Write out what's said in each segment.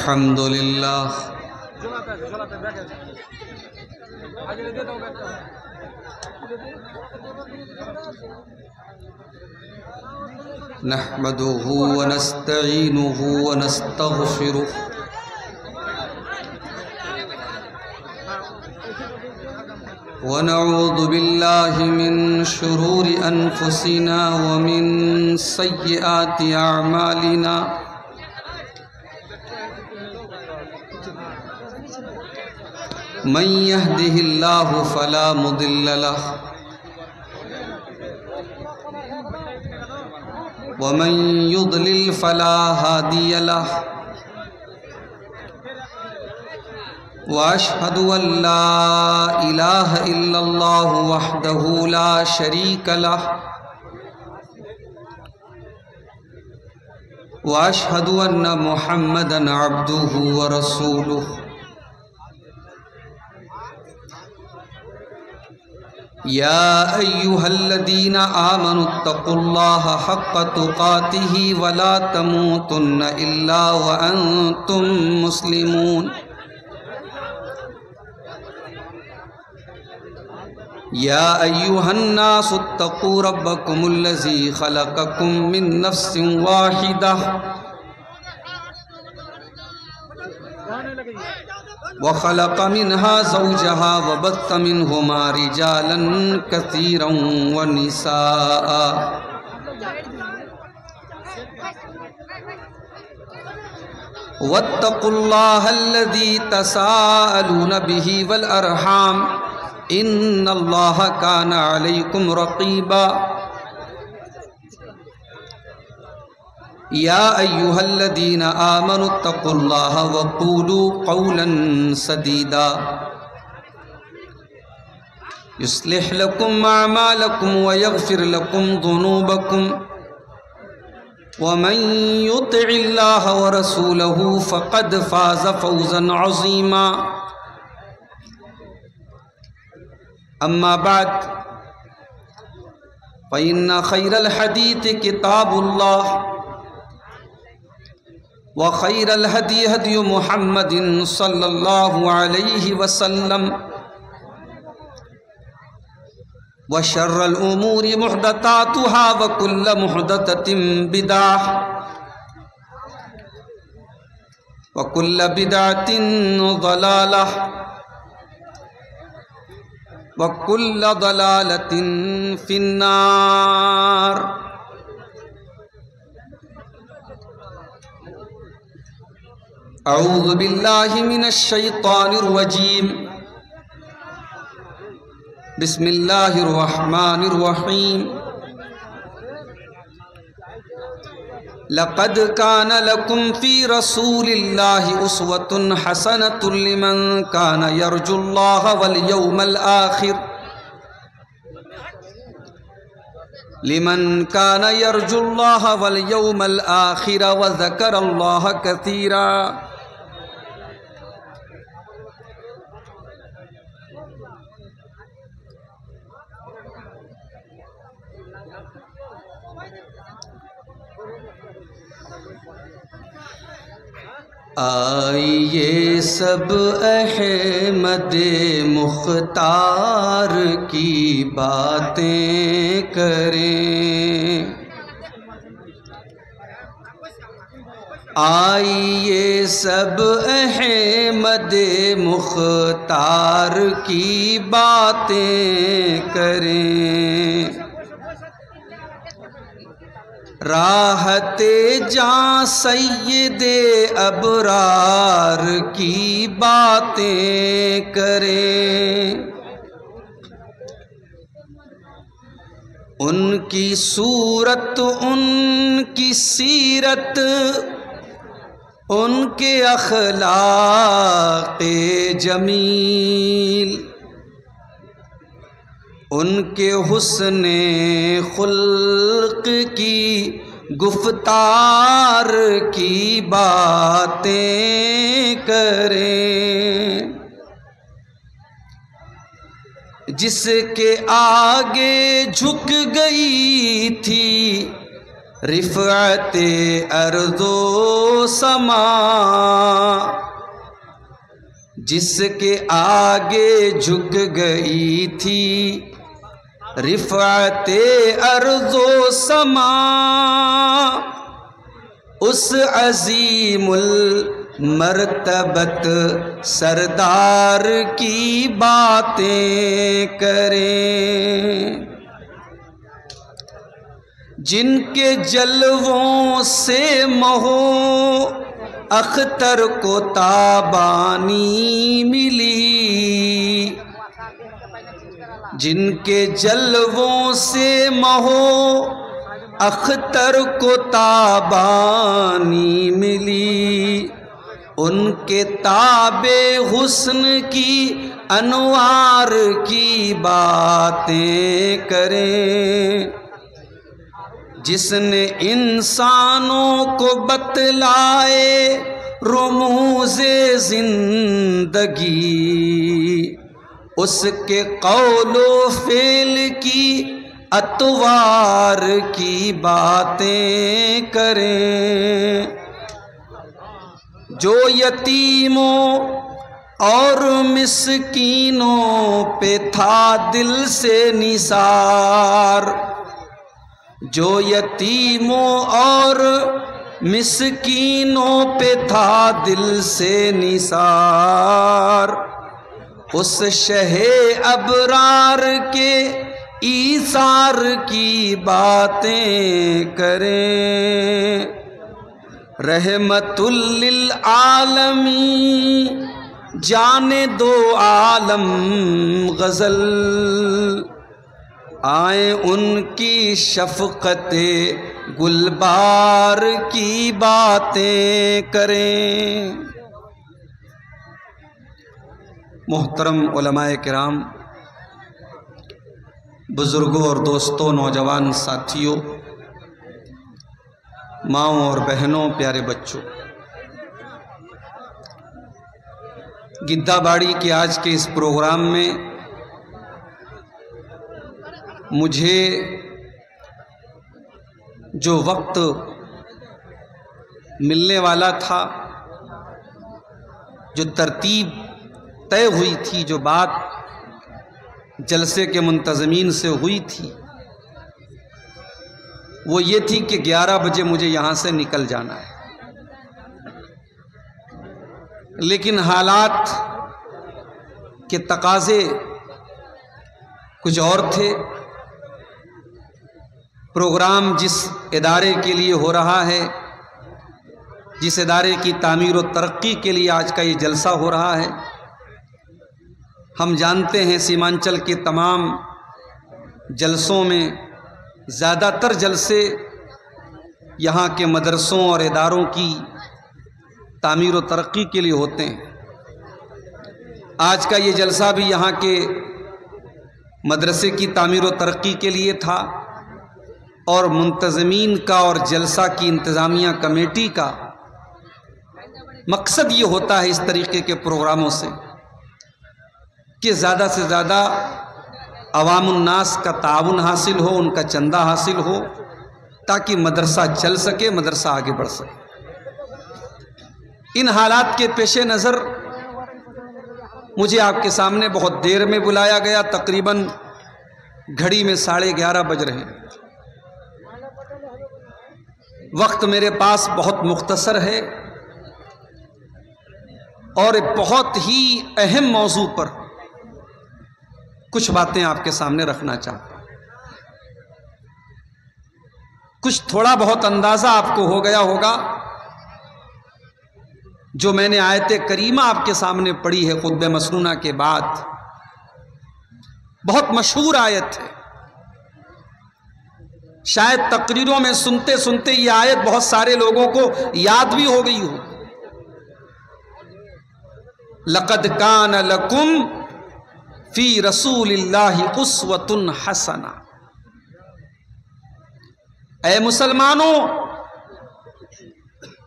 الحمد لله نحمده ونستعينه ونستغفره ونعوذ بالله من شرور أنفسنا ومن سيئات أعمالنا من يهده الله فلا مضل له ومن يضلل فلا هادي له وأشهد أن لا إله إلا الله وحده لا شريك له وأشهد أن محمدًا عبده ورسوله يا أيها الذين آمنوا اتقوا الله حق تقاته ولا تموتن إلا وأنتم مسلمون يا أيها الناس اتقوا ربكم الذي خلقكم من نفس واحدة وخلق منها زوجها وبث منهما رجالا كثيرا ونساء واتقوا الله الذي تساءلون به والأرحام إن الله كان عليكم رقيبا يا أيها الذين آمنوا اتقوا الله وقولوا قولا سديدا يصلح لكم أعمالكم ويغفر لكم ذنوبكم ومن يطع الله ورسوله فقد فاز فوزا عظيما أما بعد فإن خير الحديث كتاب الله وخير الهدي هدي محمد صلى الله عليه وسلم وشر الأمور محدثاتها وكل محدثة بدعة وكل بدعة ضلالة وكل ضلالة في النار أعوذ بالله من الشيطان الرجيم بسم الله الرحمن الرحيم لقد كان لكم في رسول الله أسوة حسنة لمن كان يرجو الله واليوم الآخر وذكر الله كثيرا آئیے سب احمد مختار کی باتیں کریں آئیے سب احمد مختار کی باتیں کریں راحت جاں سید ابرار کی باتیں کریں ان کی صورت ان کی سیرت ان کے اخلاق جمیل ان کے حسن خلق کی گفتار کی باتیں کریں جس کے آگے جھک گئی تھی رفعت ارض و سما، جس کے آگے جھک گئی تھی رفعت ارض و سما، اس عظیم المرتبت سردار کی باتیں کریں، جن کے جلووں سے مہو اختر کو تابانی ملی، جن کے جلووں سے مہو اختر کو تابانی ملی، ان کے تاب حسن کی انوار کی باتیں کریں، جس نے انسانوں کو بتلائے رموز زندگی، اس کے قول و فعل کی اطوار کی باتیں کریں، جو یتیموں اور مسکینوں پہ تھا دل سے نثار، جو یتیموں اور مسکینوں پہ تھا دل سے نثار، اس شہ ابرار کے ایثار کی باتیں کریں، رحمت للعالمین جانے دو عالم غزل، آئیں ان کی شفقت گلبار کی باتیں کریں۔ محترم علماء کرام، بزرگوں اور دوستوں، نوجوان ساتھیوں، ماؤں اور بہنوں، پیارے بچوں، گدہ باڑی کے آج کے اس پروگرام میں مجھے جو وقت ملنے والا تھا، جو ترتیب طے ہوئی تھی، جو بات جلسے کے منتظمین سے ہوئی تھی، وہ یہ تھی کہ 11 بجے مجھے یہاں سے نکل جانا ہے، لیکن حالات کے تقاضے کچھ اور تھے۔ پروگرام جس ادارے کے لیے ہو رہا ہے، جس ادارے کی تعمیر و ترقی کے لیے آج کا یہ جلسہ ہو رہا ہے، ہم جانتے ہیں سیمانچل کے تمام جلسوں میں زیادہ تر جلسے یہاں کے مدرسوں اور اداروں کی تعمیر و ترقی کے لیے ہوتے ہیں۔ آج کا یہ جلسہ بھی یہاں کے مدرسے کی تعمیر و ترقی کے لیے تھا، اور منتظمین کا اور جلسہ کی انتظامیہ کمیٹی کا مقصد یہ ہوتا ہے اس طریقے کے پروگراموں سے کہ زیادہ سے زیادہ عوام الناس کا تعاون حاصل ہو، ان کا چندہ حاصل ہو، تاکہ مدرسہ چل سکے، مدرسہ آگے بڑھ سکے۔ ان حالات کے پیش نظر مجھے آپ کے سامنے بہت دیر میں بلایا گیا، تقریباً گھڑی میں 11:30 بج رہے ہیں۔ وقت میرے پاس بہت مختصر ہے اور ایک بہت ہی اہم موضوع پر کچھ باتیں آپ کے سامنے رکھنا چاہتا ہوں۔ کچھ تھوڑا بہت اندازہ آپ کو ہو گیا ہوگا، جو میں نے آیت کریمہ آپ کے سامنے پڑھی ہے خطبہ مسنونہ کے بعد، بہت مشہور آیت ہے، شاید تقریروں میں سنتے سنتے یہ آیت بہت سارے لوگوں کو یاد بھی ہو گئی ہو۔ لَقَدْ كَانَ لَكُمْ فِي رَسُولِ اللَّهِ أُسْوَةٌ حَسَنَةٌ۔ اے مسلمانوں،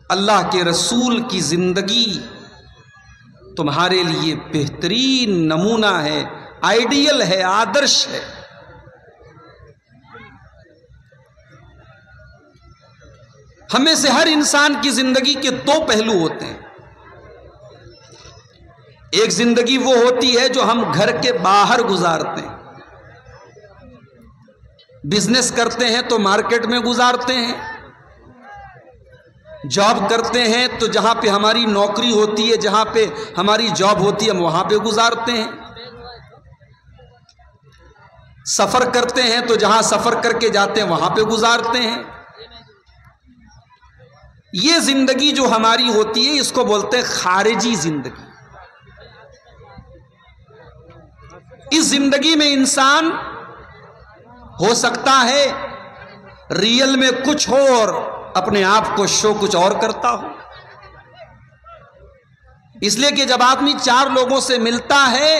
اللہ کے رسول کی زندگی تمہارے لیے بہترین نمونہ ہے، آئیڈیل ہے، آدرش ہے۔ ہمیں سے ہر انسان کی زندگی کے دو پہلو ہوتے ہیں. ایک زندگی وہ ہوتی ہے جو ہم گھر کے باہر گزارتے ہیں. بزنس کرتے ہیں تو مارکیٹ میں گزارتے ہیں، جاب کرتے ہیں تو جہاں پہ ہماری نوکری ہوتی ہے، جہاں پہ ہماری جاب ہوتی ہے ہم وہاں پہ گزارتے ہیں. سفر کرتے ہیں تو جہاں سفر کر کے جاتے ہیں وہاں پہ گزارتے ہیں. یہ زندگی جو ہماری ہوتی ہے اس کو بولتے ہیں خارجی زندگی. اس زندگی میں انسان ہو سکتا ہے ریئل میں کچھ ہو اور اپنے آپ کو شو کچھ اور کرتا ہو. اس لیے کہ جب آدمی چار لوگوں سے ملتا ہے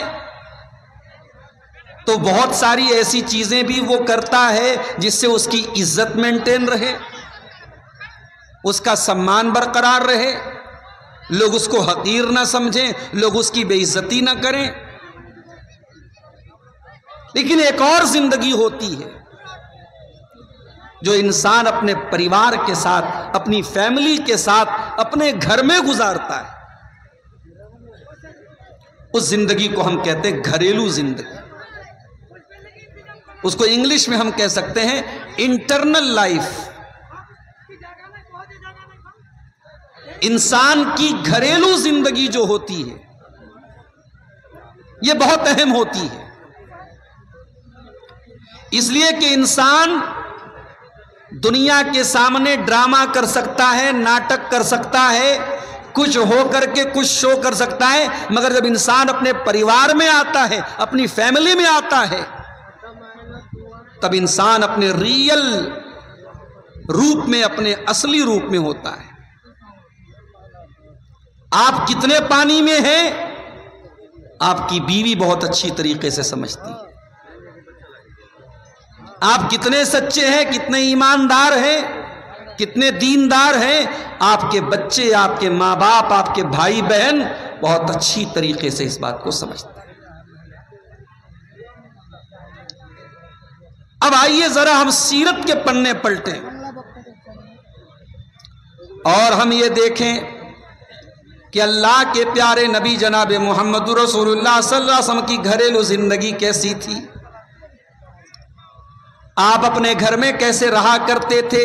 تو بہت ساری ایسی چیزیں بھی وہ کرتا ہے جس سے اس کی عزت مینٹین رہے، اس کا سمان برقرار رہے، لوگ اس کو حقیر نہ سمجھیں، لوگ اس کی بے عزتی نہ کریں. لیکن ایک اور زندگی ہوتی ہے جو انسان اپنے پریوار کے ساتھ، اپنی فیملی کے ساتھ، اپنے گھر میں گزارتا ہے. اس زندگی کو ہم کہتے ہیں گھریلو زندگی. اس کو انگلش میں ہم کہہ سکتے ہیں انٹرنل لائف. انسان کی گھریلو زندگی جو ہوتی ہے یہ بہت اہم ہوتی ہے. اس لیے کہ انسان دنیا کے سامنے ڈرامہ کر سکتا ہے، ناٹک کر سکتا ہے، کچھ ہو کر کے کچھ شو کر سکتا ہے، مگر جب انسان اپنے پریوار میں آتا ہے، اپنی فیملی میں آتا ہے، تب انسان اپنے ریئل روپ میں، اپنے اصلی روپ میں ہوتا ہے. آپ کتنے پانی میں ہیں آپ کی بیوی بہت اچھی طریقے سے سمجھتی ہے. آپ کتنے سچے ہیں، کتنے ایماندار ہیں، کتنے دیندار ہیں، آپ کے بچے، آپ کے ماں باپ، آپ کے بھائی بہن بہت اچھی طریقے سے اس بات کو سمجھتے ہیں. اب آئیے ذرا ہم سیرت کے پنے پلٹیں اور ہم یہ دیکھیں کہ اللہ کے پیارے نبی جناب محمد رسول اللہ صلی اللہ علیہ وسلم کی گھریلو زندگی کیسی تھی. آپ اپنے گھر میں کیسے رہا کرتے تھے،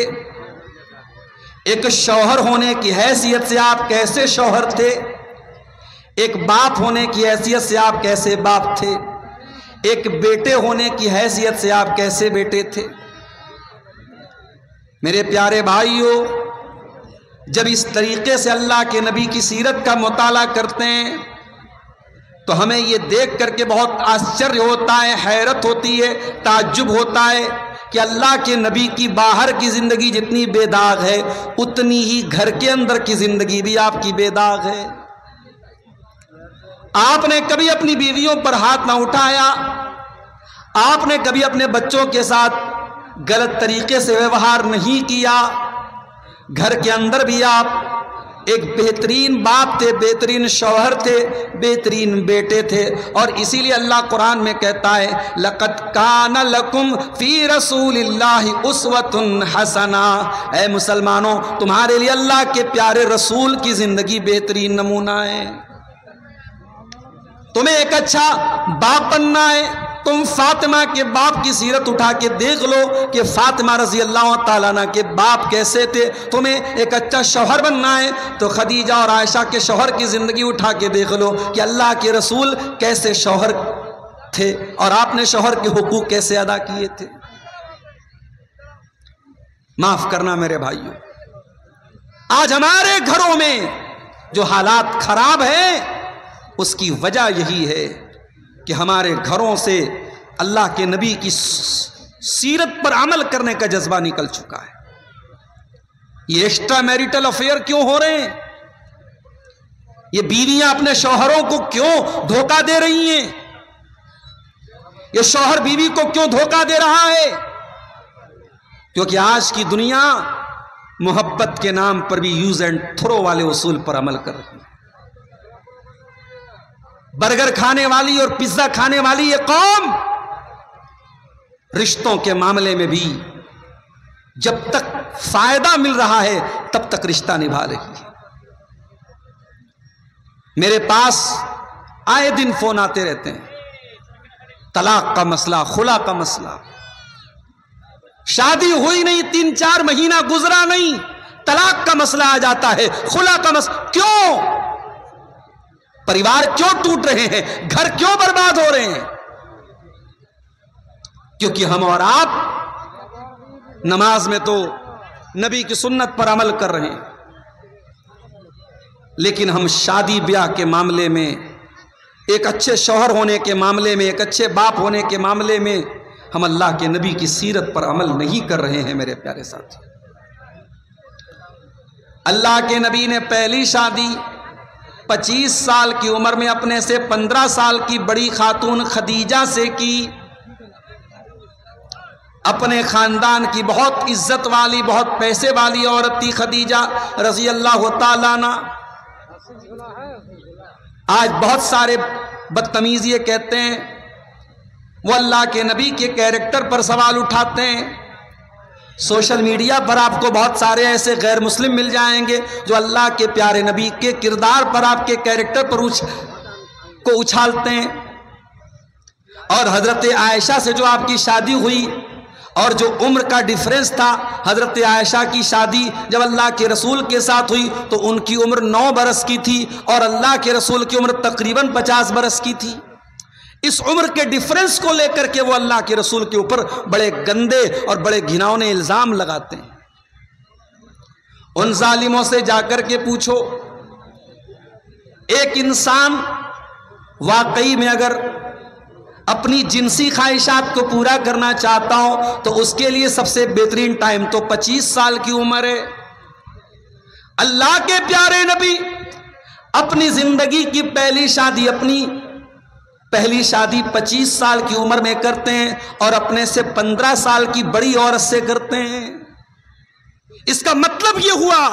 ایک شوہر ہونے کی حیثیت سے آپ کیسے شوہر تھے، ایک باپ ہونے کی حیثیت سے آپ کیسے باپ تھے، ایک بیٹے ہونے کی حیثیت سے آپ کیسے بیٹے تھے. میرے پیارے بھائیوں، جب اس طریقے سے اللہ کے نبی کی سیرت کا مطالعہ کرتے ہیں تو ہمیں یہ دیکھ کر کے بہت آشچریہ ہوتا ہے، حیرت ہوتی ہے، تعجب ہوتا ہے کہ اللہ کے نبی کی باہر کی زندگی جتنی بے داغ ہے اتنی ہی گھر کے اندر کی زندگی بھی آپ کی بے داغ ہے. آپ نے کبھی اپنی بیویوں پر ہاتھ نہ اٹھایا، آپ نے کبھی اپنے بچوں کے ساتھ غلط طریقے سے ویوہار نہیں کیا. گھر کے اندر بھی آپ ایک بہترین باپ تھے، بہترین شوہر تھے، بہترین بیٹے تھے. اور اسی لیے اللہ قرآن میں کہتا ہے لَقَدْ كَانَ لَكُمْ فِي رَسُولِ اللَّهِ أُسْوَةٌ حَسَنَةٌ. اے مسلمانوں، تمہارے لیے اللہ کے پیارے رسول کی زندگی بہترین نمونہ ہے. تمہیں ایک اچھا باپ بننا ہے، تم فاطمہ کے باپ کی سیرت اٹھا کے دیکھ لو کہ فاطمہ رضی اللہ تعالیٰ عنہ کے باپ کیسے تھے. تمہیں ایک اچھا شوہر بننا ہے تو خدیجہ اور عائشہ کے شوہر کی زندگی اٹھا کے دیکھ لو کہ اللہ کے رسول کیسے شوہر تھے اور آپ نے شوہر کے حقوق کیسے ادا کیے تھے. معاف کرنا میرے بھائیوں، آج ہمارے گھروں میں جو حالات خراب ہیں اس کی وجہ یہی ہے کہ ہمارے گھروں سے اللہ کے نبی کی سیرت پر عمل کرنے کا جذبہ نکل چکا ہے. یہ ایکسٹرا میریٹل افیئر کیوں ہو رہے ہیں؟ یہ بیویاں اپنے شوہروں کو کیوں دھوکہ دے رہی ہیں؟ یہ شوہر بیوی کو کیوں دھوکہ دے رہا ہے؟ کیونکہ آج کی دنیا محبت کے نام پر بھی یوز اینڈ تھرو والے اصول پر عمل کر رہی ہے. برگر کھانے والی اور پیزا کھانے والی یہ قوم رشتوں کے معاملے میں بھی جب تک فائدہ مل رہا ہے تب تک رشتہ نبھا رہی ہے. میرے پاس آئے دن فون آتے رہتے ہیں، طلاق کا مسئلہ، خلا کا مسئلہ. شادی ہوئی نہیں، 3-4 مہینہ گزرا نہیں، طلاق کا مسئلہ آ جاتا ہے، خلا کا مسئلہ. کیوں؟ پریوار کیوں ٹوٹ رہے ہیں؟ گھر کیوں برباد ہو رہے ہیں؟ کیونکہ ہم اور آپ نماز میں تو نبی کی سنت پر عمل کر رہے ہیں، لیکن ہم شادی بیاہ کے معاملے میں، ایک اچھے شوہر ہونے کے معاملے میں، ایک اچھے باپ ہونے کے معاملے میں ہم اللہ کے نبی کی سیرت پر عمل نہیں کر رہے ہیں. میرے پیارے ساتھی، اللہ کے نبی نے پہلی شادی 25 سال کی عمر میں اپنے سے 15 سال کی بڑی خاتون خدیجہ سے کی. اپنے خاندان کی بہت عزت والی، بہت پیسے والی عورت تھی خدیجہ رضی اللہ تعالیٰ عنہ. آج بہت سارے بدتمیز یہ کہتے ہیں، وہ اللہ کے نبی کے کیریکٹر پر سوال اٹھاتے ہیں. سوشل میڈیا پر آپ کو بہت سارے ایسے غیر مسلم مل جائیں گے جو اللہ کے پیارے نبی کے کردار پر، آپ کے کیریکٹر پر کو اچھالتے ہیں. اور حضرت عائشہ سے جو آپ کی شادی ہوئی اور جو عمر کا ڈیفرنس تھا، حضرت عائشہ کی شادی جب اللہ کے رسول کے ساتھ ہوئی تو ان کی عمر 9 برس کی تھی اور اللہ کے رسول کی عمر تقریباً 50 برس کی تھی. اس عمر کے ڈیفرنس کو لے کر کے وہ اللہ کے رسول کے اوپر بڑے گندے اور بڑے گھناؤنے الزام لگاتے ہیں. ان ظالموں سے جا کر کے پوچھو، ایک انسان واقعی میں اگر اپنی جنسی خواہشات کو پورا کرنا چاہتا ہوں تو اس کے لیے سب سے بہترین ٹائم تو 25 سال کی عمر ہے. اللہ کے پیارے نبی اپنی زندگی کی پہلی شادی 25 سال کی عمر میں کرتے ہیں اور اپنے سے 15 سال کی بڑی عورت سے کرتے ہیں. اس کا مطلب یہ ہوا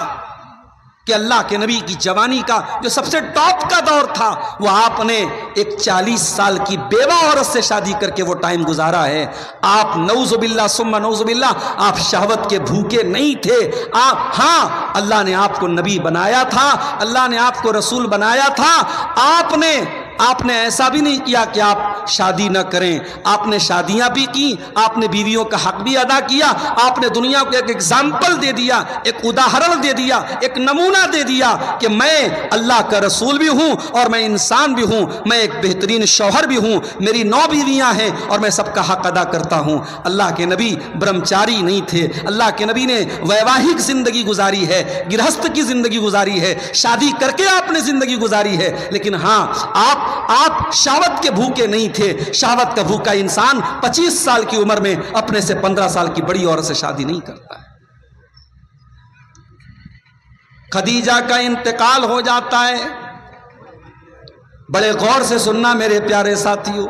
کہ اللہ کے نبی کی جوانی کا جو سب سے ٹاپ کا دور تھا وہ آپ نے ایک 40 سال کی بیوہ عورت سے شادی کر کے وہ ٹائم گزارا ہے. آپ نعوذ باللہ ثم نعوذ باللہ آپ شہوت کے بھوکے نہیں تھے. ہاں اللہ نے آپ کو نبی بنایا تھا، اللہ نے آپ کو رسول بنایا تھا. آپ نے ایسا بھی نہیں کیا کہ آپ شادی نہ کریں. آپ نے شادیاں بھی کی، آپ نے بیویوں کا حق بھی ادا کیا. آپ نے دنیا کو ایک ایگزامپل دے دیا، ایک اداہرن دے دیا، ایک نمونہ دے دیا کہ میں اللہ کا رسول بھی ہوں اور میں انسان بھی ہوں، میں ایک بہترین شوہر بھی ہوں، میری 9 بیویاں ہیں اور میں سب کا حق ادا کرتا ہوں. اللہ کے نبی برہمچاری نہیں تھے. اللہ کے نبی نے ویواہک زندگی گزاری ہے، گرہست کی زندگی گزاری ہے، شادی کر کے آپ نے زندگی گزاری ہے. لیکن ہاں آپ شہوت کے بھوکے نہیں تھے. شہوت کا بھوکا انسان 25 سال کی عمر میں اپنے سے 15 سال کی بڑی عورت سے شادی نہیں کرتا ہے. خدیجہ کا انتقال ہو جاتا ہے. بڑے غور سے سننا میرے پیارے ساتھیوں،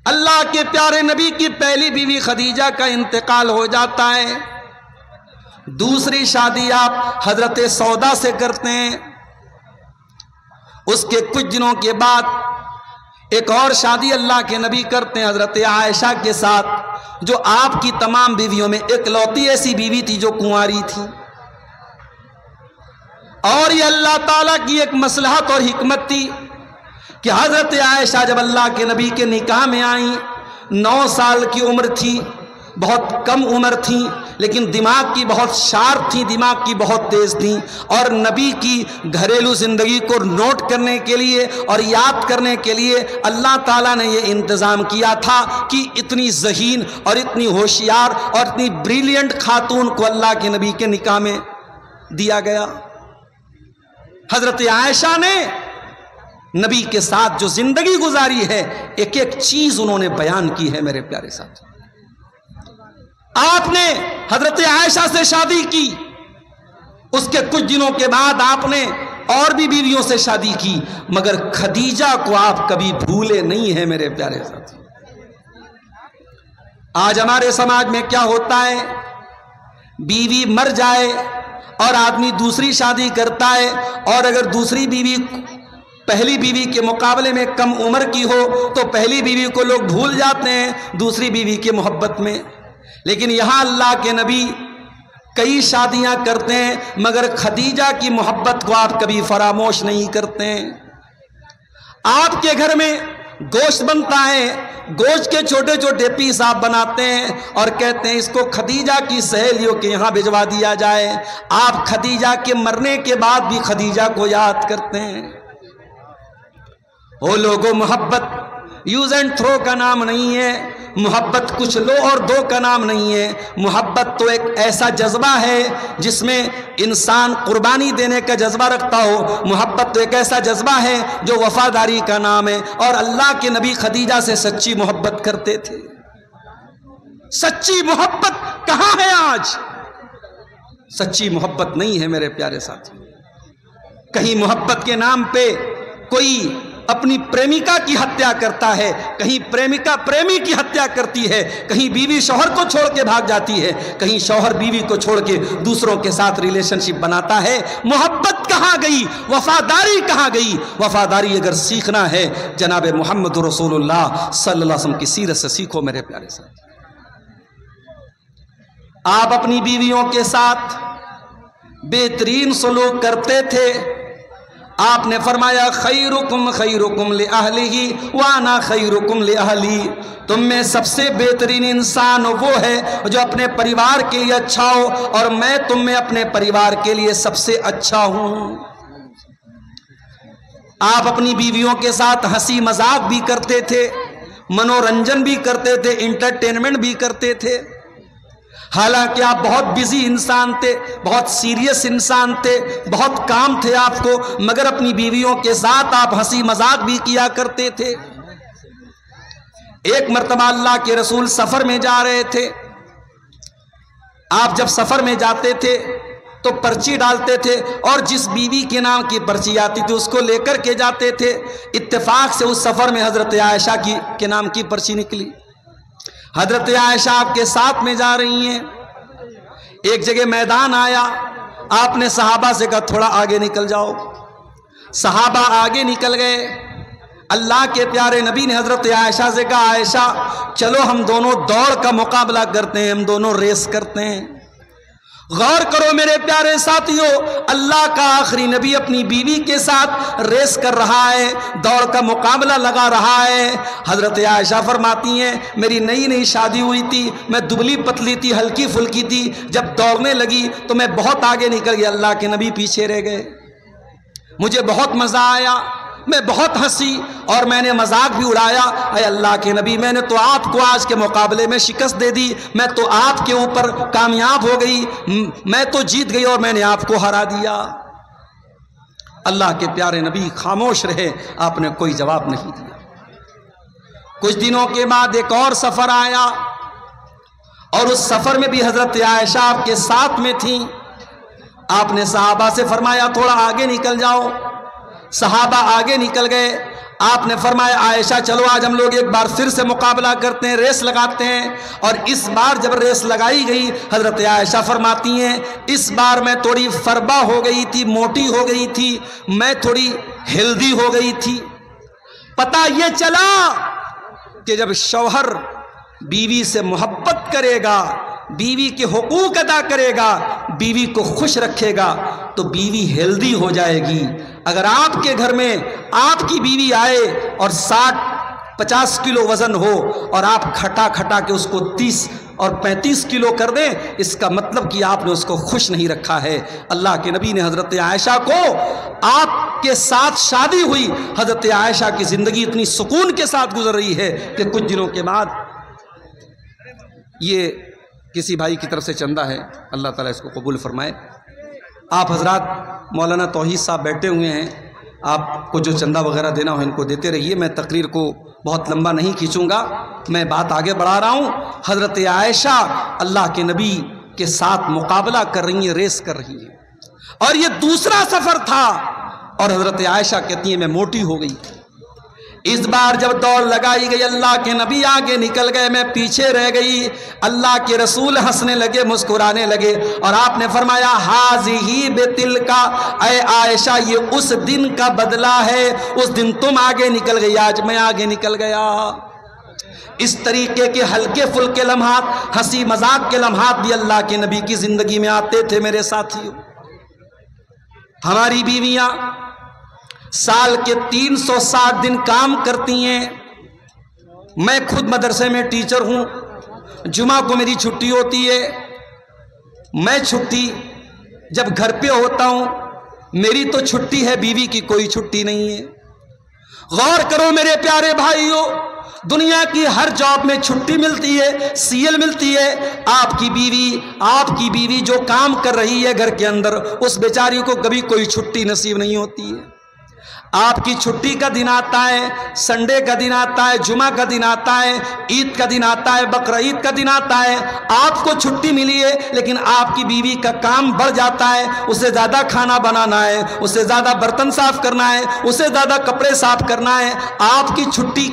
اللہ کے پیارے نبی کی پہلی بیوی خدیجہ کا انتقال ہو جاتا ہے. دوسری شادی آپ حضرت سودا سے کرتے ہیں. اس کے کچھ دنوں کے بعد ایک اور شادی اللہ کے نبی کرتے ہیں حضرت عائشہ کے ساتھ، جو آپ کی تمام بیویوں میں اکلوتی ایسی بیوی تھی جو کنواری تھی. اور یہ اللہ تعالیٰ کی ایک مصلحت اور حکمت تھی کہ حضرت عائشہ جب اللہ کے نبی کے نکاح میں آئیں 9 سال کی عمر تھی، بہت کم عمر تھی، لیکن دماغ کی بہت شارپ تھی، دماغ کی بہت تیز تھی. اور نبی کی گھریلو زندگی کو نوٹ کرنے کے لیے اور یاد کرنے کے لیے اللہ تعالیٰ نے یہ انتظام کیا تھا کہ اتنی ذہین اور اتنی ہوشیار اور اتنی بریلینٹ خاتون کو اللہ کے نبی کے نکاح میں دیا گیا. حضرت عائشہ نے نبی کے ساتھ جو زندگی گزاری ہے، ایک ایک چیز انہوں نے بیان کی ہے. میرے پیارے ساتھ، آپ نے حضرت عائشہ سے شادی کی، اس کے کچھ دنوں کے بعد آپ نے اور بھی بیویوں سے شادی کی، مگر خدیجہ کو آپ کبھی بھولے نہیں ہیں. میرے پیارے ساتھی، آج ہمارے سماج میں کیا ہوتا ہے، بیوی مر جائے اور آدمی دوسری شادی کرتا ہے، اور اگر دوسری بیوی پہلی بیوی کے مقابلے میں کم عمر کی ہو تو پہلی بیوی کو لوگ بھول جاتے ہیں دوسری بیوی کے محبت میں. لیکن یہاں اللہ کے نبی کئی شادیاں کرتے ہیں مگر خدیجہ کی محبت کو آپ کبھی فراموش نہیں کرتے ہیں۔ آپ کے گھر میں گوشت بنتا ہے، گوشت کے چھوٹے چھوٹے پیس آپ بناتے ہیں اور کہتے ہیں اس کو خدیجہ کی سہیلیوں کے یہاں بھجوا دیا جائے۔ آپ خدیجہ کے مرنے کے بعد بھی خدیجہ کو یاد کرتے ہیں۔ وہ لوگوں، محبت یوز اینڈ تھرو کا نام نہیں ہے، محبت کچھ لو اور دو کا نام نہیں ہے۔ محبت تو ایک ایسا جذبہ ہے جس میں انسان قربانی دینے کا جذبہ رکھتا ہو۔ محبت تو ایک ایسا جذبہ ہے جو وفاداری کا نام ہے، اور اللہ کے نبی خدیجہ سے سچی محبت کرتے تھے۔ سچی محبت کہاں ہے آج؟ سچی محبت نہیں ہے میرے پیارے ساتھی۔ کہیں محبت کے نام پہ کوئی اپنی پریمکا کی ہتیا کرتا ہے، کہیں پریمکا پریمی کی ہتیا کرتی ہے، کہیں بیوی شوہر کو چھوڑ کے بھاگ جاتی ہے، کہیں شوہر بیوی کو چھوڑ کے دوسروں کے ساتھ ریلیشن شپ بناتا ہے۔ محبت کہاں گئی؟ وفاداری کہاں گئی؟ وفاداری اگر سیکھنا ہے جناب محمد رسول اللہ صلی اللہ علیہ وسلم کی سیرت سے سیکھو میرے پیارے ساتھ۔ آپ اپنی بیویوں کے ساتھ بہترین سلوک کرتے تھے۔ آپ نے فرمایا خیرکم خیرکم لأہلہ وانا خیرکم لأہلی، تم میں سب سے بہترین انسان وہ ہے جو اپنے پریوار کے لیے اچھا ہو، اور میں تم میں اپنے پریوار کے لیے سب سے اچھا ہوں۔ آپ اپنی بیویوں کے ساتھ ہنسی مذاق بھی کرتے تھے، منورنجن بھی کرتے تھے، انٹرٹینمنٹ بھی کرتے تھے۔ حالانکہ آپ بہت بزی انسان تھے، بہت سیریس انسان تھے، بہت کام تھے آپ کو، مگر اپنی بیویوں کے ساتھ آپ ہنسی مذاق بھی کیا کرتے تھے۔ ایک مرتبہ اللہ کے رسول سفر میں جا رہے تھے۔ آپ جب سفر میں جاتے تھے تو پرچی ڈالتے تھے، اور جس بیوی کے نام کی پرچی آتی تھی اس کو لے کر کے جاتے تھے۔ اتفاق سے اس سفر میں حضرت عائشہ کے نام کی پرچی نکلی۔ حضرت عائشہ آپ کے ساتھ میں جا رہی ہیں۔ ایک جگہ میدان آیا، آپ نے صحابہ سے کہا تھوڑا آگے نکل جاؤ۔ صحابہ آگے نکل گئے۔ اللہ کے پیارے نبی نے حضرت عائشہ سے کہا عائشہ چلو ہم دونوں دوڑ کا مقابلہ کرتے ہیں، ہم دونوں ریس کرتے ہیں۔ غور کرو میرے پیارے ساتھیوں، اللہ کا آخری نبی اپنی بیوی کے ساتھ ریس کر رہا ہے، دوڑ کا مقابلہ لگا رہا ہے۔ حضرت عائشہ فرماتی ہیں میری نئی نئی شادی ہوئی تھی، میں دبلی پتلی تھی، ہلکی پھلکی تھی، جب دوڑنے لگی تو میں بہت آگے نکل گیا، اللہ کے نبی پیچھے رہ گئے۔ مجھے بہت مزہ آیا، میں بہت ہنسی اور میں نے مذاق بھی اڑایا، اے اللہ کے نبی میں نے تو آپ کو آج کے مقابلے میں شکست دے دی، میں تو آپ کے اوپر کامیاب ہو گئی، میں تو جیت گئی اور میں نے آپ کو ہرا دیا۔ اللہ کے پیارے نبی خاموش رہے، آپ نے کوئی جواب نہیں دیا۔ کچھ دنوں کے بعد ایک اور سفر آیا، اور اس سفر میں بھی حضرت عائشہ آپ کے ساتھ میں تھیں۔ آپ نے صحابہ سے فرمایا تھوڑا آگے نکل جاؤ۔ صحابہ آگے نکل گئے۔ آپ نے فرمایا عائشہ چلو آج ہم لوگ ایک بار پھر سے مقابلہ کرتے ہیں، ریس لگاتے ہیں۔ اور اس بار جب ریس لگائی گئی، حضرت عائشہ فرماتی ہیں اس بار میں تھوڑی فربا ہو گئی تھی، موٹی ہو گئی تھی، میں تھوڑی ہیلدی ہو گئی تھی۔ پتہ یہ چلا کہ جب شوہر بیوی سے محبت کرے گا، بیوی کے حقوق ادا کرے گا، بیوی کو خوش رکھے گا تو بیوی ہیلدی ہو جائے گی۔ اگر آپ کے گھر میں آپ کی بیوی آئے اور 60-50 کلو وزن ہو اور آپ کھٹا کھٹا کے اس کو 30 اور 35 کلو کر دیں، اس کا مطلب کہ آپ نے اس کو خوش نہیں رکھا ہے۔ اللہ کے نبی نے حضرت عائشہ کو، آپ کے ساتھ شادی ہوئی، حضرت عائشہ کی زندگی اتنی سکون کے ساتھ گزر رہی ہے کہ کچھ دنوں کے بعد یہ کسی بھائی کی طرف سے چندہ ہے، اللہ تعالیٰ اس کو قبول فرمائے۔ آپ حضرات مولانا توحید صاحب بیٹھے ہوئے ہیں، آپ کو جو چندہ وغیرہ دینا ہو ان کو دیتے رہیے، میں تقریر کو بہت لمبا نہیں کھینچوں گا، میں بات آگے بڑھا رہا ہوں۔ حضرت عائشہ اللہ کے نبی کے ساتھ مقابلہ کر رہی ہیں، ریس کر رہی ہیں، اور یہ دوسرا سفر تھا، اور حضرت عائشہ کہتی ہیں میں موٹی ہو گئی۔ اس بار جب دوڑ لگائی گئی، اللہ کے نبی آگے نکل گئے، میں پیچھے رہ گئی۔ اللہ کے رسول ہنسنے لگے، مسکرانے لگے، اور آپ نے فرمایا ہاذی بتلکا، اے عائشہ یہ اس دن کا بدلہ ہے، اس دن تم آگے نکل گئی، آج میں آگے نکل گیا۔ اس طریقے کے ہلکے پھلکے لمحات، ہنسی مذاق کے لمحات بھی اللہ کے نبی کی زندگی میں آتے تھے میرے ساتھیوں۔ ہماری بیویاں سال کے 360 دن کام کرتی ہیں۔ میں خود مدرسے میں ٹیچر ہوں، جمعہ کو میری چھٹی ہوتی ہے۔ میں چھٹی جب گھر پہ ہوتا ہوں، میری تو چھٹی ہے، بیوی کی کوئی چھٹی نہیں ہے۔ غور کرو میرے پیارے بھائیوں، دنیا کی ہر جاب میں چھٹی ملتی ہے، سی ایل ملتی ہے۔ آپ کی بیوی جو کام کر رہی ہے گھر کے اندر، اس بیچاری کو کبھی کوئی چھٹی نصیب نہیں ہوتی ہے۔ آپ کی چھٹی کا دن آتا ہے، سنڈے کا دن آتا ہے، جمعہ کا دن آتا ہے، عید کا دن آتا ہے، بقرہ عید کا دن آتا ہے، آپ کو چھٹی ملی ہے، لیکن آپ کی بیوی کا کام بڑھ جاتا ہے۔ اسے زیادہ کھانا بنانا ہے، اسے زیادہ برتن صاف کرنا ہے، اسے زیادہ کپڑے صاف کرنا ہے۔ آپ کی چھٹی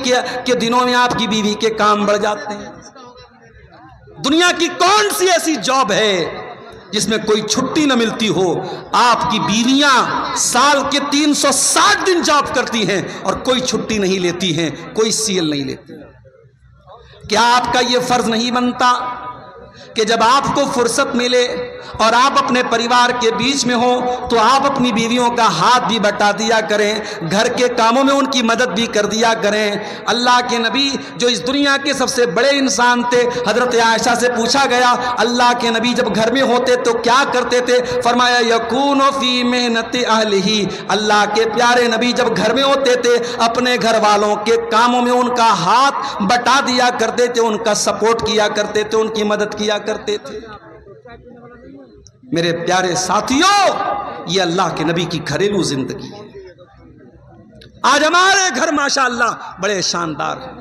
کے دنوں میں آپ کی بیوی کے کام بڑھ جاتے ہیں۔ دنیا کی کون سی ایسی جاب ہے جس میں کوئی چھٹی نہ ملتی ہو؟ آپ کی بیویاں سال کے 360 دن جاب کرتی ہیں اور کوئی چھٹی نہیں لیتی ہیں، کوئی سی ایل نہیں لیتی۔ کیا آپ کا یہ فرض نہیں بنتا کہ جب آپ کو فرصت ملے اور آپ اپنے پریوار کے بیچ میں ہوں تو آپ اپنی بیویوں کا ہاتھ بھی بٹا دیا کریں، گھر کے کاموں میں ان کی مدد بھی کر دیا کریں؟ اللہ کے نبی جو اس دنیا کے سب سے بڑے انسان تھے، حضرت عائشہ سے پوچھا گیا اللہ کے نبی جب گھر میں ہوتے تو کیا کرتے تھے؟ فرمایا یکون فی محنت اہلہ، اللہ کے پیارے نبی جب گھر میں ہوتے تھے اپنے گھر والوں کے کاموں میں ان کا ہاتھ بٹا دیا کرتے تھے، ان کا سپورٹ کیا کرتے تھے، ان کی مدد کیا کرتے تھے۔ میرے پیارے ساتھیوں، یہ اللہ کے نبی کی گھریلو زندگی ہے۔ آج ہمارے گھر ماشاءاللہ بڑے شاندار ہیں۔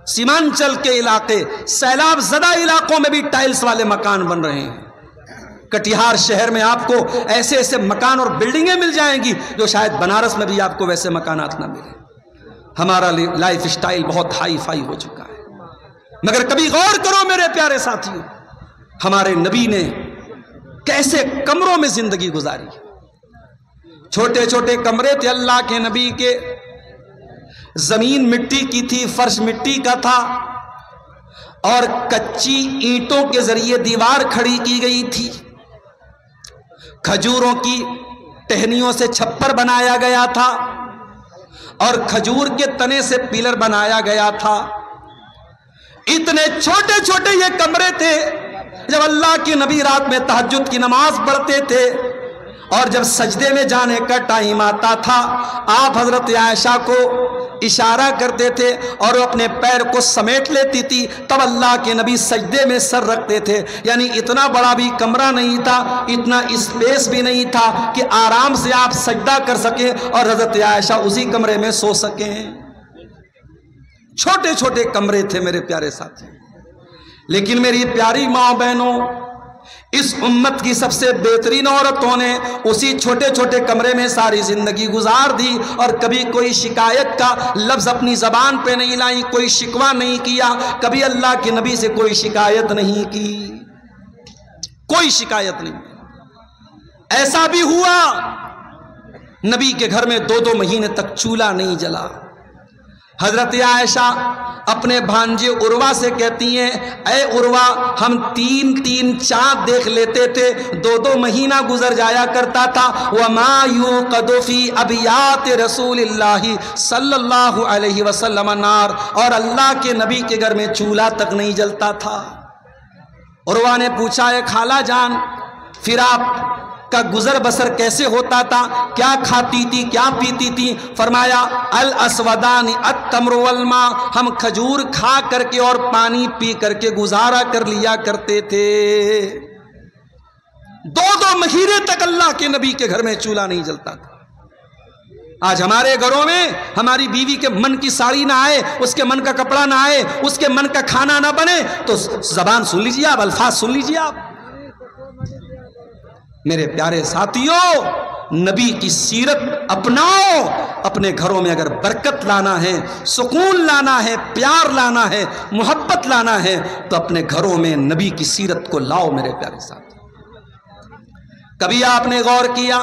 سیمانچل کے علاقے، سیلاب زدہ علاقوں میں بھی ٹائلز والے مکان بن رہے ہیں۔ کٹیہار شہر میں آپ کو ایسے ایسے مکان اور بلڈنگیں مل جائیں گی جو شاید بنارس میں بھی آپ کو ویسے مکانات نہ ملیں۔ ہمارا لائف سٹائل بہت ہائی فائی ہو چکا ہے، مگر کبھی غور کرو میرے پیارے ساتھیوں، ہمارے نبی نے کیسے کمروں میں زندگی گزاری۔ چھوٹے چھوٹے کمرے تھے اللہ کے نبی کے، زمین مٹی کی تھی، فرش مٹی کا تھا، اور کچی اینٹوں کے ذریعے دیوار کھڑی کی گئی تھی۔ کھجوروں کی ٹہنیوں سے چھپر بنایا گیا تھا اور کھجور کے تنے سے پلر بنایا گیا تھا۔ اتنے چھوٹے چھوٹے یہ کمرے تھے۔ جب اللہ کے نبی رات میں تہجد کی نماز پڑھتے تھے اور جب سجدے میں جانے کا ٹائم آتا تھا، آپ حضرت عائشہ کو اشارہ کرتے تھے اور اپنے پیر کو سمیٹ لیتی تھی، تب اللہ کے نبی سجدے میں سر رکھتے تھے۔ یعنی اتنا بڑا بھی کمرہ نہیں تھا، اتنا اسپیس بھی نہیں تھا کہ آرام سے آپ سجدہ کر سکیں اور حضرت عائشہ اسی کمرے میں سو سکیں۔ چھوٹے چھوٹے کمرے تھے میرے پیارے ساتھی، لیکن میری پیاری ماں بہنوں، اس امت کی سب سے بہترین عورتوں نے اسی چھوٹے چھوٹے کمرے میں ساری زندگی گزار دی اور کبھی کوئی شکایت کا لفظ اپنی زبان پہ نہیں لائی، کوئی شکوہ نہیں کیا، کبھی اللہ کے نبی سے کوئی شکایت نہیں کی، کوئی شکایت نہیں۔ ایسا بھی ہوا نبی کے گھر میں 2 مہینے تک چولہا نہیں جلا۔ حضرت عائشہ اپنے بھانجے عروہ سے کہتی ہیں، اے عروہ، ہم 3 چاند دیکھ لیتے تھے، 2 مہینہ گزر جایا کرتا تھا۔ وَمَا يُوقَدُ فِي أَبْيَاتِ رَسُولِ اللَّهِ صلی اللہ علیہ وسلم نار، اور اللہ کے نبی کے گھر میں چولہا تک نہیں جلتا تھا۔ عروہ نے پوچھا، اے خالہ جان، پھر آپ کا گزر بسر کیسے ہوتا تھا؟ کیا کھاتی تھی، کیا پیتی تھی؟ فرمایا الاسودان التمر والماء، ہم کھجور کھا کر کے اور پانی پی کر کے گزارا کر لیا کرتے تھے۔ 2 مہینے تک اللہ کے نبی کے گھر میں چولہا نہیں جلتا تھا۔ آج ہمارے گھروں میں ہماری بیوی کے من کی ساڑی نہ آئے، اس کے من کا کپڑا نہ آئے، اس کے من کا کھانا نہ بنے تو زبان سن لیجیے آپ، الفاظ سن لیجیے آپ۔ میرے پیارے ساتھیوں، نبی کی سیرت اپناؤ۔ اپنے گھروں میں اگر برکت لانا ہے، سکون لانا ہے، پیار لانا ہے، محبت لانا ہے تو اپنے گھروں میں نبی کی سیرت کو لاؤ میرے پیارے ساتھی۔ کبھی آپ نے غور کیا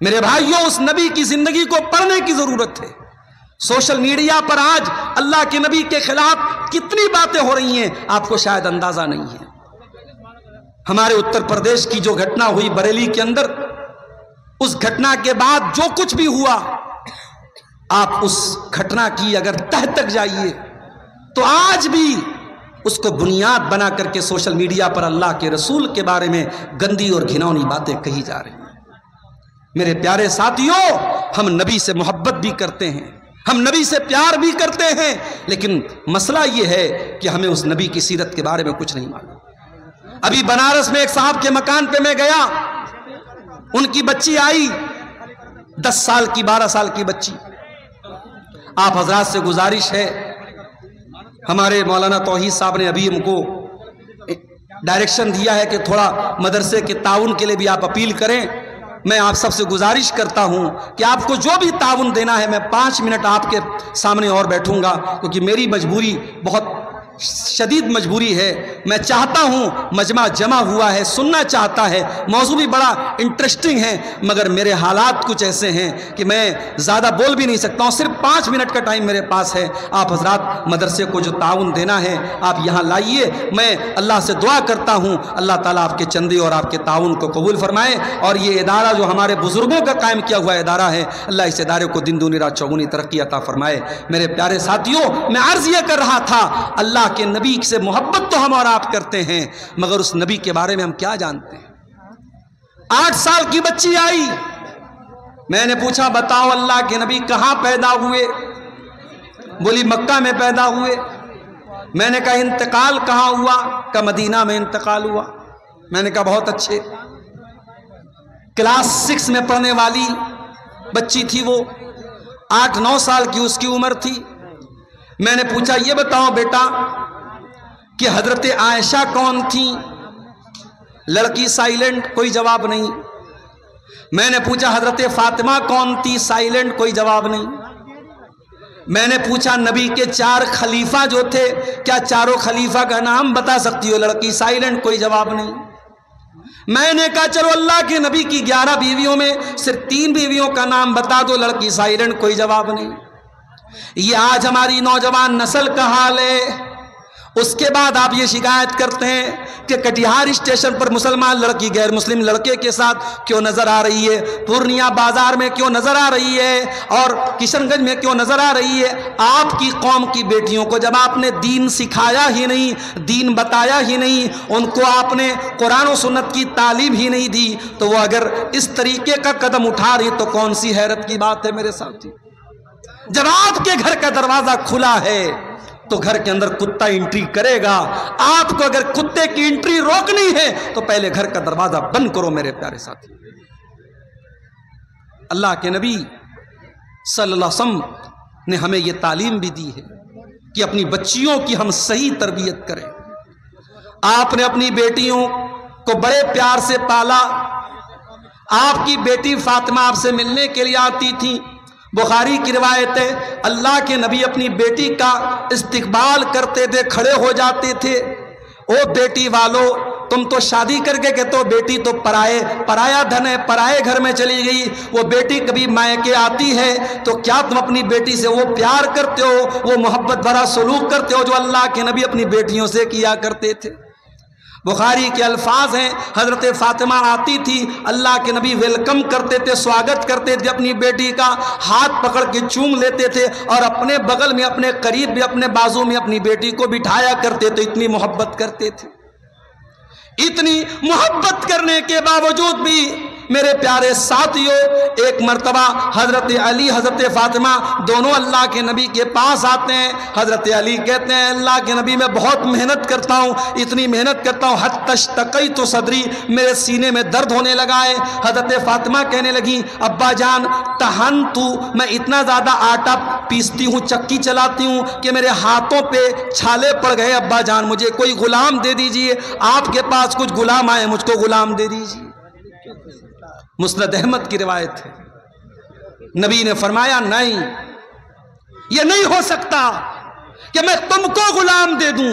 میرے بھائیوں، اس نبی کی زندگی کو پڑھنے کی ضرورت ہے۔ سوشل میڈیا پر آج اللہ کے نبی کے خلاف کتنی باتیں ہو رہی ہیں، آپ کو شاید اندازہ نہیں ہے۔ ہمارے اتر پردیش کی جو گھٹنا ہوئی بریلی کے اندر، اس گھٹنا کے بعد جو کچھ بھی ہوا، آپ اس گھٹنا کی اگر تہ تک جائیے تو آج بھی اس کو بنیاد بنا کر کے سوشل میڈیا پر اللہ کے رسول کے بارے میں گندی اور گھناؤنی باتیں کہی جا رہی ہیں۔ میرے پیارے ساتھیوں، ہم نبی سے محبت بھی کرتے ہیں، ہم نبی سے پیار بھی کرتے ہیں، لیکن مسئلہ یہ ہے کہ ہمیں اس نبی کی سیرت کے بارے میں کچھ نہیں معلوم۔ ابھی بنارس میں ایک صاحب کے مکان پہ میں گیا، ان کی بچی آئی، 10 سال کی 12 سال کی بچی۔ آپ حضرات سے گزارش ہے، ہمارے مولانا توحید صاحب نے ابھی ہم کو ڈائریکشن دیا ہے کہ تھوڑا مدرسے کے تعاون کے لیے بھی آپ اپیل کریں۔ میں آپ سب سے گزارش کرتا ہوں کہ آپ کو جو بھی تعاون دینا ہے، میں 5 منٹ آپ کے سامنے اور بیٹھوں گا، کیونکہ میری مجبوری بہت شدید مجبوری ہے۔ میں چاہتا ہوں، مجمع جمع ہوا ہے، سننا چاہتا ہے، موضوع بھی بڑا انٹرسٹنگ ہے، مگر میرے حالات کچھ ایسے ہیں کہ میں زیادہ بول بھی نہیں سکتا ہوں۔ صرف 5 منٹ کا ٹائم میرے پاس ہے۔ آپ حضرات مدرسے کو جو تعاون دینا ہے آپ یہاں لائیے۔ میں اللہ سے دعا کرتا ہوں اللہ تعالیٰ آپ کے چندے اور آپ کے تعاون کو قبول فرمائے، اور یہ ادارہ جو ہمارے بزرگوں کا قائم کیا ہوا ادارہ ہے، اللہ اس ادارے کو دن دونی رات چوگنی ترقی عطا فرمائے۔ میرے پیارے ساتھیوں، میں عرض یہ کر رہا تھا، اللہ کے نبی سے محبت تو ہم اور آپ کرتے ہیں، مگر اس نبی کے بارے میں ہم کیا جانتے ہیں؟ 8 سال کی بچی آئی، میں نے پوچھا بتاؤ اللہ کے نبی کہاں پیدا ہوئے؟ بولی مکہ میں پیدا ہوئے۔ میں نے کہا انتقال کہاں ہوا؟ کہ مدینہ میں انتقال ہوا۔ میں نے کہا بہت اچھے۔ کلاس 6 میں پڑھنے والی بچی تھی وہ، 8-9 سال کی اس کی عمر تھی۔ میں نے پوچھا یہ بتاؤ بیٹا کہ حضرت عائشہ کون تھی؟ لڑکی سائلنٹ، کوئی جواب نہیں۔ میں نے پوچھا حضرت فاطمہ کون تھی؟ سائلنٹ، کوئی جواب نہیں۔ میں نے پوچھا نبی کے 4 خلیفہ جو تھے، کیا چاروں خلیفہ کا نام بتا سکتی ہو؟ لڑکی سائلنٹ، کوئی جواب نہیں۔ میں نے کہا چلو اللہ کے نبی کی 11 بیویوں میں صرف 3 بیویوں کا نام بتا دو، لڑکی سائلنٹ، کوئی جواب نہیں۔ یہ آج ہماری نوجوان نسل کا حال ہے۔ اس کے بعد آپ یہ شکایت کرتے ہیں کہ کٹیہار اسٹیشن پر مسلمان لڑکی غیر مسلم لڑکے کے ساتھ کیوں نظر آ رہی ہے، پورنیہ بازار میں کیوں نظر آ رہی ہے، اور کشن گنج میں کیوں نظر آ رہی ہے۔ آپ کی قوم کی بیٹیوں کو جب آپ نے دین سکھایا ہی نہیں، دین بتایا ہی نہیں، ان کو آپ نے قرآن و سنت کی تعلیم ہی نہیں دی، تو وہ اگر اس طریقے کا قدم اٹھا رہی تو کون سی حیرت کی بات ہے میرے ساتھی۔ جب آپ کے گھر کا دروازہ کھلا ہے تو گھر کے اندر کتا انٹری کرے گا۔ آپ کو اگر کتے کی انٹری روکنی ہے تو پہلے گھر کا دروازہ بند کرو میرے پیارے ساتھی۔ اللہ کے نبی صلی اللہ علیہ وسلم نے ہمیں یہ تعلیم بھی دی ہے کہ اپنی بچیوں کی ہم صحیح تربیت کریں۔ آپ نے اپنی بیٹیوں کو بڑے پیار سے پالا۔ آپ کی بیٹی فاطمہ آپ سے ملنے کے لیے آتی تھی۔ بخاری کی روایت ہے اللہ کے نبی اپنی بیٹی کا استقبال کرتے تھے، کھڑے ہو جاتے تھے۔ او بیٹی والو، تم تو شادی کر کے کہتے ہو بیٹی تو پرایا دھن ہے، پرائے گھر میں چلی گئی۔ وہ بیٹی کبھی مائکے آتی ہے تو کیا تم اپنی بیٹی سے وہ پیار کرتے ہو، وہ محبت بھرا سلوک کرتے ہو جو اللہ کے نبی اپنی بیٹیوں سے کیا کرتے تھے؟ بخاری کے الفاظ ہیں حضرت فاطمہ آتی تھی، اللہ کے نبی ویلکم کرتے تھے، سواگت کرتے تھے، اپنی بیٹی کا ہاتھ پکڑ کے چوم لیتے تھے، اور اپنے بغل میں، اپنے قریب میں، اپنے بازو میں اپنی بیٹی کو بٹھایا کرتے تھے۔ اتنی محبت کرتے تھے۔ اتنی محبت کرنے کے باوجود بھی میرے پیارے ساتھیوں، ایک مرتبہ حضرت علی، حضرت فاطمہ دونوں اللہ کے نبی کے پاس آتے ہیں۔ حضرت علی کہتے ہیں اللہ کے نبی میں بہت محنت کرتا ہوں، اتنی محنت کرتا ہوں حتی اشتقیت صدری، میرے سینے میں درد ہونے لگا ہے۔ حضرت فاطمہ کہنے لگی ابا جان تہنتو، میں اتنا زیادہ آٹا پیستی ہوں، چکی چلاتی ہوں کہ میرے ہاتھوں پہ چھالے پڑ گئے، ابا جان مجھے کوئی غلام دے دیجئے، آپ کے پاس کچھ غلام آئے، مجھ کو غلام دے دیجئے۔ مسند احمد کی روایت ہے، نبی نے فرمایا نہیں، یہ نہیں ہو سکتا کہ میں تم کو غلام دے دوں۔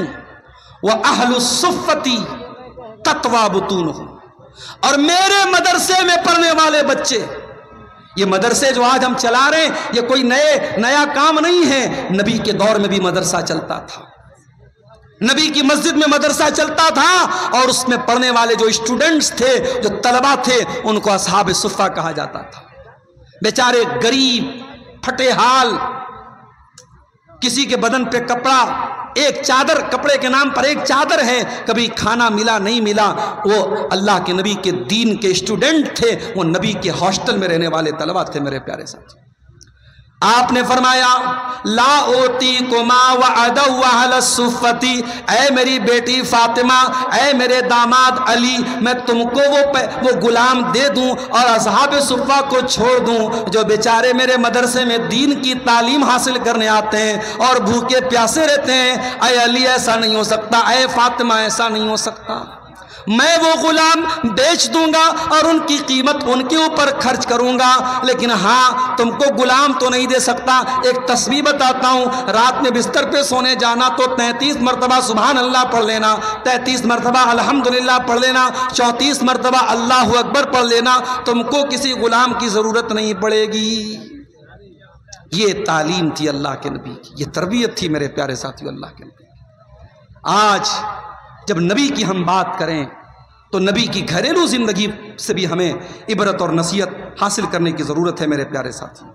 وَأَهْلُ الصُّفَّةِ تَطْوَى بُطُونُهُمْ، اور میرے مدرسے میں پڑھنے والے بچے یہ مدرسے جو آج ہم چلا رہے ہیں یہ کوئی نیا کام نہیں ہے، نبی کے دور میں بھی مدرسہ چلتا تھا، نبی کی مسجد میں مدرسہ چلتا تھا، اور اس میں پڑھنے والے جو اسٹوڈنٹس تھے، جو طلبہ تھے، ان کو اصحاب صفہ کہا جاتا تھا۔ بیچارے غریب پھٹے حال، کسی کے بدن پہ کپڑا، ایک چادر، کپڑے کے نام پر ایک چادر ہے، کبھی کھانا ملا نہیں ملا، وہ اللہ کے نبی کے دین کے اسٹوڈنٹ تھے، وہ نبی کے ہاسٹل میں رہنے والے طلبہ تھے۔ میرے پیارے ساتھی، آپ نے فرمایا لا اوتیکما وعدوا اہل الصفتی، اے میری بیٹی فاطمہ، اے میرے داماد علی، میں تم کو وہ غلام دے دوں اور اصحاب صفہ کو چھوڑ دوں جو بیچارے میرے مدرسے میں دین کی تعلیم حاصل کرنے آتے ہیں اور بھوکے پیاسے رہتے ہیں۔ اے علی ایسا نہیں ہو سکتا، اے فاطمہ ایسا نہیں ہو سکتا، میں وہ غلام بیچ دوں گا اور ان کی قیمت ان کے اوپر خرچ کروں گا، لیکن ہاں تم کو غلام تو نہیں دے سکتا۔ ایک تصویر بتاتا ہوں، رات میں بستر پہ سونے جانا تو 33 مرتبہ سبحان اللہ پڑھ لینا، 33 مرتبہ الحمدللہ پڑھ لینا، 34 مرتبہ اللہ اکبر پڑھ لینا، تم کو کسی غلام کی ضرورت نہیں پڑے گی۔ یہ تعلیم تھی اللہ کے نبی کی، یہ تربیت تھی میرے پیارے ساتھیو اللہ کے نبی۔ آج جب نبی کی ہم بات کریں تو نبی کی گھریلو زندگی سے بھی ہمیں عبرت اور نصیحت حاصل کرنے کی ضرورت ہے میرے پیارے ساتھی۔